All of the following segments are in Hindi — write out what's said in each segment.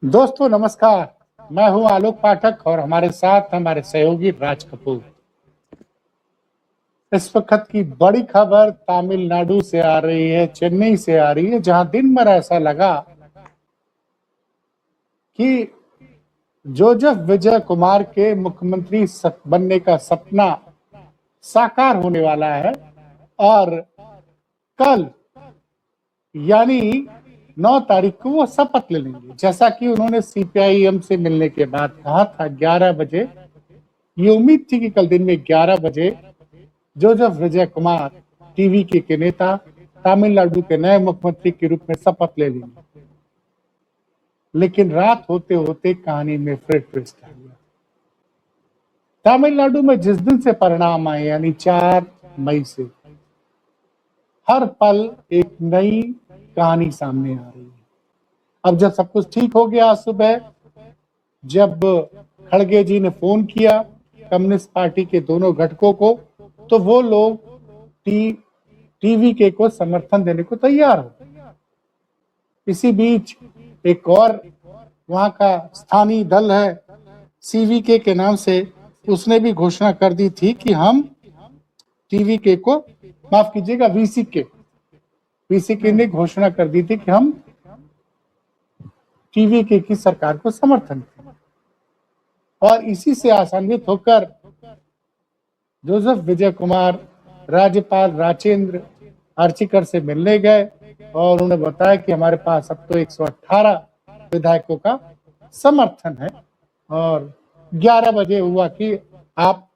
दोस्तों नमस्कार। मैं हूं आलोक पाठक और हमारे साथ हमारे सहयोगी राज कपूर। इस वक्त की बड़ी खबर तमिलनाडु से आ रही है, चेन्नई से आ रही है, जहां दिन भर ऐसा लगा कि जोसेफ विजय कुमार के मुख्यमंत्री बनने का सपना साकार होने वाला है और कल यानी 9 तारीख को वो शपथ ले लेंगे। जैसा कि उन्होंने सीपीआईएम से मिलने के बाद कहा था 11 बजे, ये उम्मीद थी कि कल दिन में 11 बजे जोसेफ विजय कुमार टीवी के नेता तमिलनाडु के नए मुख्यमंत्री के रूप में शपथ ले लेंगे। लेकिन रात होते होते कहानी में फिर ट्विस्ट आ गया। तमिलनाडु में जिस दिन से परिणाम आए यानी 4 मई से हर पल एक नई कहानी सामने आ रही है। अब जब सब कुछ ठीक हो गया, सुबह जब खड़गे जी ने फोन किया कम्युनिस्ट पार्टी के दोनों घटकों को, तो वो लोग टीवी को समर्थन देने को तैयार हो। इसी बीच एक और वहां का स्थानीय दल है सीवीके के नाम से, उसने भी घोषणा कर दी थी कि हम टीवीके को, माफ कीजिएगा वीसीके ने घोषणा कर दी थी कि हम टीवीके की सरकार को समर्थन करें। और इसी से आसान्वित होकर जोसेफ विजय कुमार राज्यपाल राजेंद्र अर्चिकर से मिलने गए और उन्हें बताया कि हमारे पास अब तो 118 विधायकों का समर्थन है और 11 बजे हुआ कि आप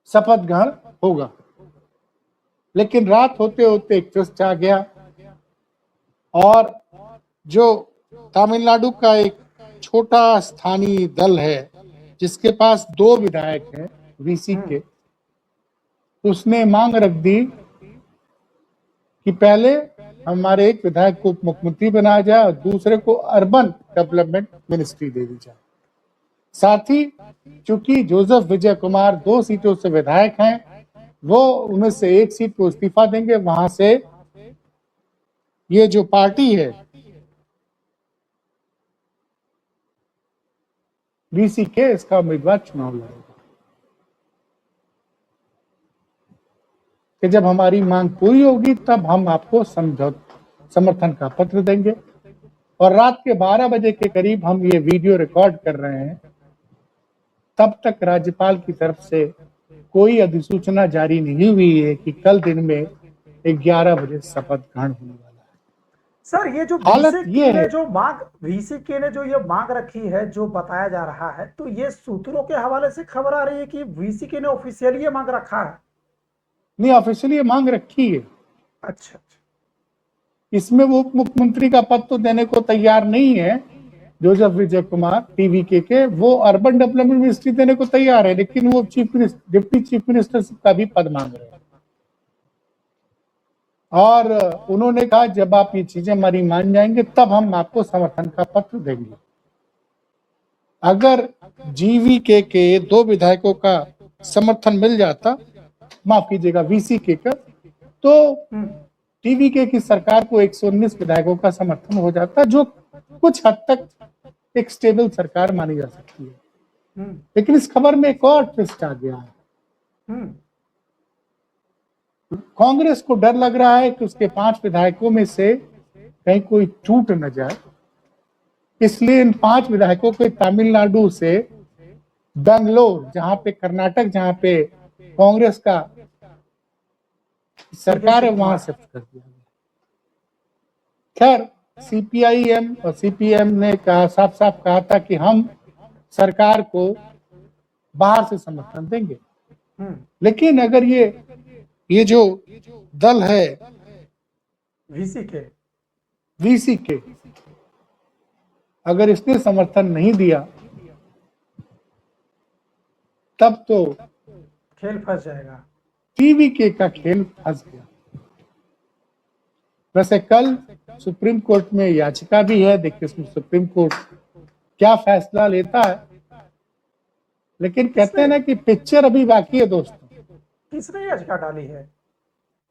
शपथ ग्रहण होगा। लेकिन रात होते होते एक ट्विस्ट आ गया और जो तमिलनाडु का एक छोटा स्थानीय दल है जिसके पास 2 विधायक हैं वीसी के, उसने मांग रख दी कि पहले हमारे एक विधायक को मुख्यमंत्री बनाया जाए और दूसरे को अर्बन डेवलपमेंट मिनिस्ट्री दे दी जाए। साथ ही चूंकि जोसेफ विजय कुमार 2 सीटों से विधायक हैं, वो उनमें से एक सीट को इस्तीफा देंगे, वहां से ये जो पार्टी है वीसीके, इसका उम्मीदवार चुनाव लड़ेगा कि जब हमारी मांग पूरी होगी तब हम आपको समर्थन का पत्र देंगे। और रात के 12 बजे के करीब हम ये वीडियो रिकॉर्ड कर रहे हैं, तब तक राज्यपाल की तरफ से कोई अधिसूचना जारी नहीं हुई है कि कल दिन में 11 बजे शपथ ग्रहण होने वाला है। सर, ये जो हालत ये है, वीसीके ने जो ये मांग रखी है, जो बताया जा रहा है, तो ये सूत्रों के हवाले से खबर आ रही है कि वीसीके ने ऑफिशियली ये मांग रखा है। नहीं, ऑफिशियली ये मांग रखी है। अच्छा, इसमें वो उप मुख्यमंत्री का पद तो देने को तैयार नहीं है जोसेफ विजय कुमार टीवीके के, वो अर्बन डेवलपमेंट मिनिस्ट्री देने को तैयार है, लेकिन वो डिप्टी चीफ मिनिस्टर का भी पद मांग रहे हैं। और उन्होंने कहा जब आप ये चीजें हमारी मान जाएंगे तब हम आपको समर्थन का पत्र देंगे। अगर जीवीके के 2 विधायकों का समर्थन मिल जाता, माफ कीजिएगा वीसीके का, तो टीवीके की सरकार को 119 विधायकों का समर्थन हो जाता, जो कुछ हद तक एक स्टेबल सरकार मानी जा सकती है। लेकिन इस खबर में एक और ट्विस्ट आ गया है। कांग्रेस को डर लग रहा है कि उसके 5 विधायकों में से कहीं कोई टूट न जाए, इसलिए इन 5 विधायकों को तमिलनाडु से बेंगलोर, जहां पे कर्नाटक, जहां पे कांग्रेस का सरकार है, वहां शिफ्ट कर दिया गया। खैर, सीपीआईएम और सीपीएम ने कहा, साफ साफ कहा था कि हम सरकार को बाहर से समर्थन देंगे। लेकिन अगर ये जो दल है वीसीके, अगर इसने समर्थन नहीं दिया तब तो खेल फंस जाएगा। टीवीके का खेल फंस गया। वैसे कल सुप्रीम कोर्ट में याचिका भी है, देखिए इसमें सुप्रीम कोर्ट क्या फैसला लेता है। लेकिन कहते हैं ना कि पिक्चर अभी बाकी है दोस्तों। किसने याचिका डाली है?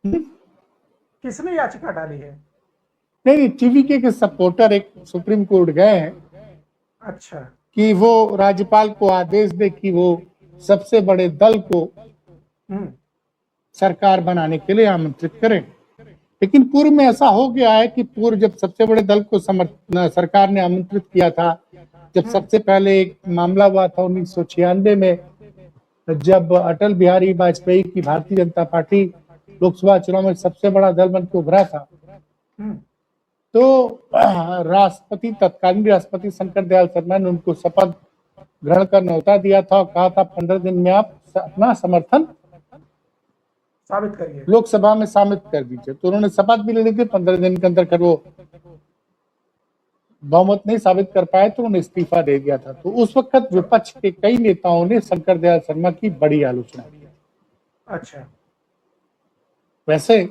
किसने याचिका डाली है? नहीं, टीवीके के सपोर्टर एक सुप्रीम कोर्ट गए हैं अच्छा। कि वो राज्यपाल को आदेश दे कि वो सबसे बड़े दल को सरकार बनाने के लिए आमंत्रित करें। लेकिन पूर्व में ऐसा हो गया है कि पूर्व जब सबसे बड़े दल को सरकार ने आमंत्रित किया था, जब सबसे पहले एक मामला हुआ था 1996 में, जब अटल बिहारी वाजपेयी की भारतीय जनता पार्टी लोकसभा चुनाव में सबसे बड़ा दल बन के उभरा था, तो राष्ट्रपति, तत्कालीन राष्ट्रपति शंकर दयाल शर्मा ने उनको शपथ ग्रहण का न्योता दिया था और कहा था 15 दिन में आप अपना समर्थन साबित करिए, लोकसभा में साबित कर दीजिए। तो उन्होंने शपथ भी ले ली थी, 15 दिन के अंदर कर वो बहुमत नहीं साबित कर पाए तो उन्होंने इस्तीफा दे दिया था। तो उस वक्त विपक्ष के कई नेताओं ने शंकर दयाल शर्मा की बड़ी आलोचना की। अच्छा। वैसे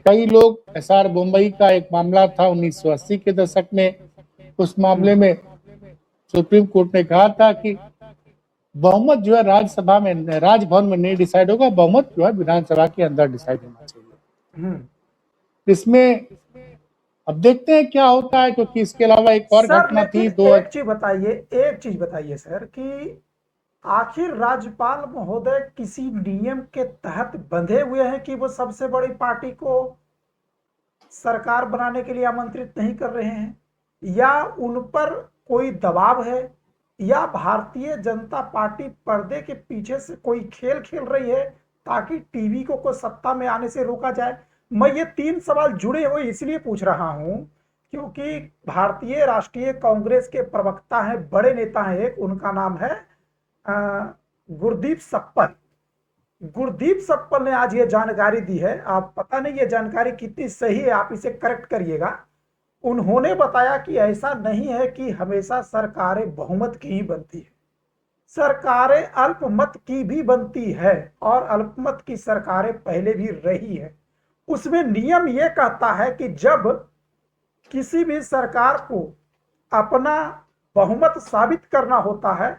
कई लोग, एसआर मुंबई का एक मामला था 1980 के दशक में, उस मामले में सुप्रीम कोर्ट ने कहा था कि बहुमत जो है राज्यसभा में, राजभवन में नहीं डिसाइड होगा, बहुमत जो है विधानसभा के अंदर डिसाइड होना चाहिए। इसमें अब देखते हैं क्या होता है, क्योंकि इसके अलावा एक और घटना थी। एक चीज बताइए सर कि आखिर राज्यपाल महोदय किसी नियम के तहत बंधे हुए हैं कि वो सबसे बड़ी पार्टी को सरकार बनाने के लिए आमंत्रित नहीं कर रहे हैं, या उन पर कोई दबाव है, या भारतीय जनता पार्टी पर्दे के पीछे से कोई खेल खेल रही है ताकि टीवी को सत्ता में आने से रोका जाए? मैं ये 3 सवाल जुड़े हुए इसलिए पूछ रहा हूं क्योंकि भारतीय राष्ट्रीय कांग्रेस के प्रवक्ता हैं, बड़े नेता हैं, एक उनका नाम है गुरदीप सप्पल। गुरदीप सप्पल ने आज ये जानकारी दी है, आप पता नहीं ये जानकारी कितनी सही है, आप इसे करेक्ट करिएगा। उन्होंने बताया कि ऐसा नहीं है कि हमेशा सरकारें बहुमत की ही बनती है, सरकारें अल्पमत की भी बनती है, और अल्पमत की सरकारें पहले भी रही है। उसमें नियम यह कहता है कि जब किसी भी सरकार को अपना बहुमत साबित करना होता है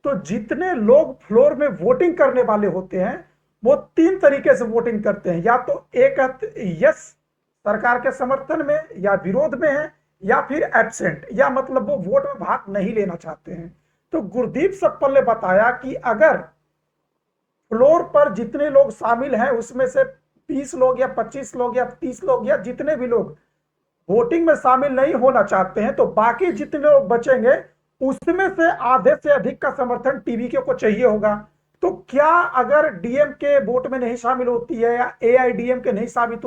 तो जितने लोग फ्लोर में वोटिंग करने वाले होते हैं वो 3 तरीके से वोटिंग करते हैं, या तो एक यस सरकार के समर्थन में, या विरोध में है, या फिर एब्सेंट, या मतलब वो वोट में भाग नहीं लेना चाहते हैं। तो गुरदीप सप्पल ने बताया कि अगर फ्लोर पर जितने लोग शामिल हैं उसमें से 20 लोग या 25 लोग या 30 लोग या जितने भी लोग वोटिंग में शामिल नहीं होना चाहते हैं, तो बाकी जितने लोग बचेंगे उसमें से आधे से अधिक का समर्थन टीवीके को चाहिए होगा। तो क्या अगर डीएमके वोट में नहीं शामिल होती है या एआईडीएमके नहीं शामिल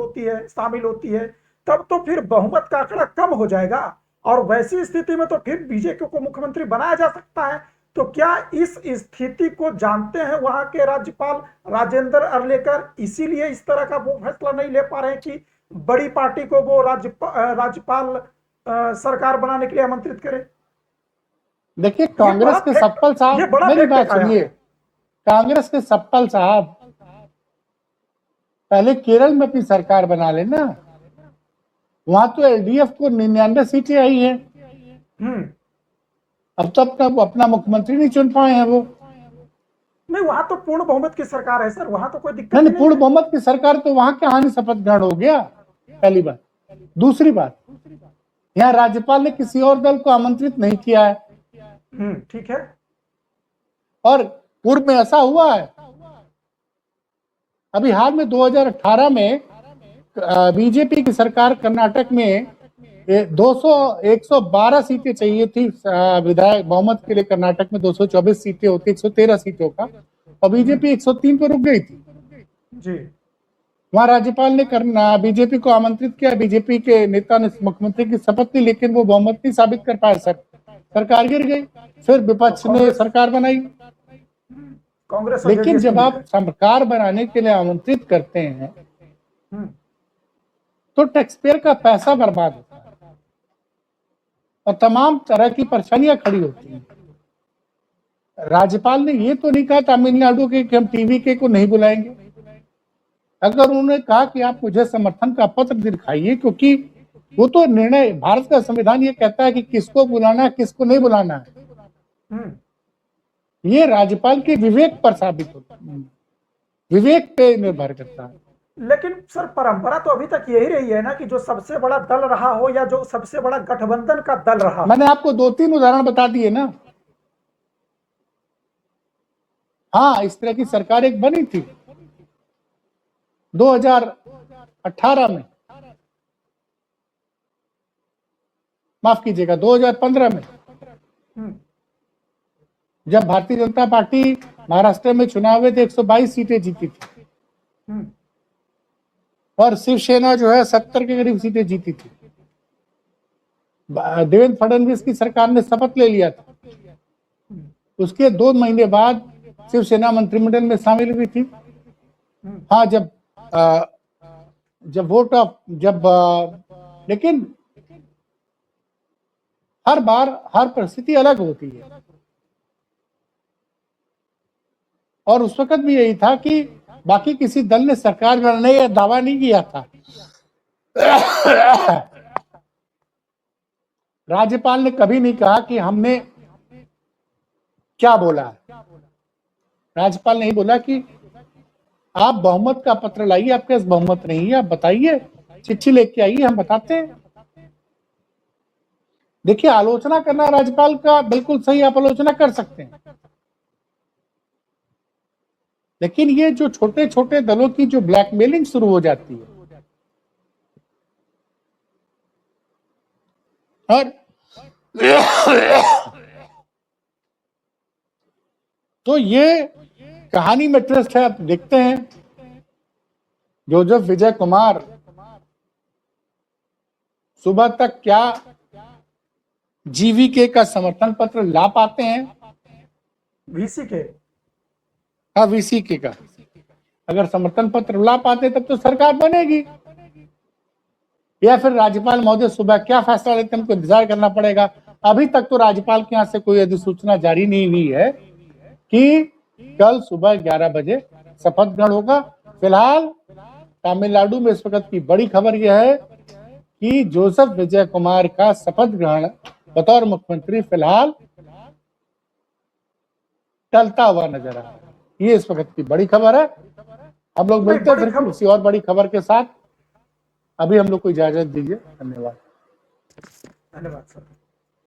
होती है तब तो फिर बहुमत का आंकड़ा कम हो जाएगा, और वैसी स्थिति में तो फिर बीजेपी को मुख्यमंत्री बनाया जा सकता है। तो क्या इस स्थिति को जानते हैं वहां के राज्यपाल राजेंद्र अर्लेकर, इसीलिए इस तरह का वो फैसला नहीं ले पा रहे हैं कि बड़ी पार्टी को वो राज्यपाल सरकार बनाने के लिए आमंत्रित करे? देखिए, कांग्रेस के सप्पल साहब, मेरी बात सुनिए, कांग्रेस के सप्पल साहब पहले केरल में अपनी सरकार बना लेना, वहां तो एलडीएफ को 99 सीटें आई है, अब तक तो अपना मुख्यमंत्री नहीं चुन पाए हैं वो। नहीं, वहां तो पूर्ण बहुमत की सरकार है सर, वहां तो कोई दिक्कत नहीं। पूर्ण बहुमत की सरकार तो वहां के हानि शपथ ग्रहण हो गया, पहली बात। दूसरी बात, यहाँ राज्यपाल ने किसी और दल को आमंत्रित नहीं किया है। ठीक है। और पूर्व में ऐसा हुआ है, अभी हाल में 2018 में बीजेपी की सरकार कर्नाटक में 112 सीटें चाहिए थी विधायक बहुमत के लिए। कर्नाटक में 224 सीटें होती, 113 सीटों का, और बीजेपी 103 पर रुक गई थी जी। वहां राज्यपाल ने बीजेपी को आमंत्रित किया, बीजेपी के नेता ने मुख्यमंत्री की शपथ ली, लेकिन वो बहुमत नहीं साबित कर पाए, सरकार गिर गई। फिर विपक्ष ने सरकार बनाई। कांग्रेस, लेकिन जब आप सरकार बनाने के लिए आमंत्रित करते हैं तो टैक्स पेयर का पैसा बर्बाद होता है और तमाम तरह की परेशानियां खड़ी होती हैं। राज्यपाल ने ये तो नहीं कहा तमिलनाडु के कि हम टीवीके को नहीं बुलाएंगे। अगर उन्होंने कहा कि आप मुझे समर्थन का पत्र दिखाइए, क्योंकि वो तो निर्णय, भारत का संविधान ये कहता है कि किसको बुलाना है किसको नहीं बुलाना है, ये राज्यपाल के विवेक पर साबित होता है, विवेक पे निर्भर करता है। लेकिन सर परंपरा तो अभी तक यही रही है ना कि जो सबसे बड़ा दल रहा हो या जो सबसे बड़ा गठबंधन का दल रहा हो। मैंने आपको 2-3 उदाहरण बता दिए ना। हाँ, इस तरह की सरकार एक बनी थी 2018 में, माफ कीजिएगा 2015 में, हम्म, जब भारतीय जनता पार्टी महाराष्ट्र में चुनाव हुए थे 122 सीटें जीती थी हम्म, और शिवसेना जो है 70 के करीब सीटें जीती थी। देवेंद्र फडणवीस की सरकार ने शपथ ले लिया था। उसके 2 महीने बाद शिवसेना मंत्रिमंडल में शामिल हुई थी। हाँ, जब वोट ऑफ जब लेकिन हर बार हर परिस्थिति अलग होती है और उस वक्त भी यही था कि बाकी किसी दल ने सरकार बनाने का दावा नहीं किया था। राज्यपाल ने कभी नहीं कहा कि हमने क्या बोला है। राज्यपाल ने ही बोला कि आप बहुमत का पत्र लाइए, आपके पास बहुमत नहीं है, आप बताइए, चिट्ठी लेके आइए, हम बताते हैं। देखिए, आलोचना करना राज्यपाल का बिल्कुल सही, आप आलोचना कर सकते हैं, लेकिन ये जो छोटे छोटे दलों की जो ब्लैकमेलिंग शुरू हो जाती है और तो ये कहानी में ट्विस्ट है। आप देखते हैं जोसेफ विजय कुमार सुबह तक क्या जीवीके का समर्थन पत्र ला पाते हैं, वीसी के। हाँ, वीसीके का अगर समर्थन पत्र ला पाते तब तो सरकार बनेगी, या फिर राज्यपाल महोदय सुबह क्या फैसला लेते हैं हमको इंतजार करना पड़ेगा। अभी तक तो राज्यपाल के यहाँ से कोई अधिसूचना जारी नहीं हुई है कि कल सुबह 11 बजे शपथ ग्रहण होगा। फिलहाल तमिलनाडु में इस वक्त की बड़ी खबर यह है कि जोसेफ विजय कुमार का शपथ ग्रहण बतौर मुख्यमंत्री फिलहाल टलता हुआ नजर आ रहा है। ये इस वक्त की बड़ी खबर है। हम लोग मिलते हैं फिर किसी और बड़ी खबर के साथ। अभी हम लोग को इजाजत दीजिए। धन्यवाद। धन्यवाद सर।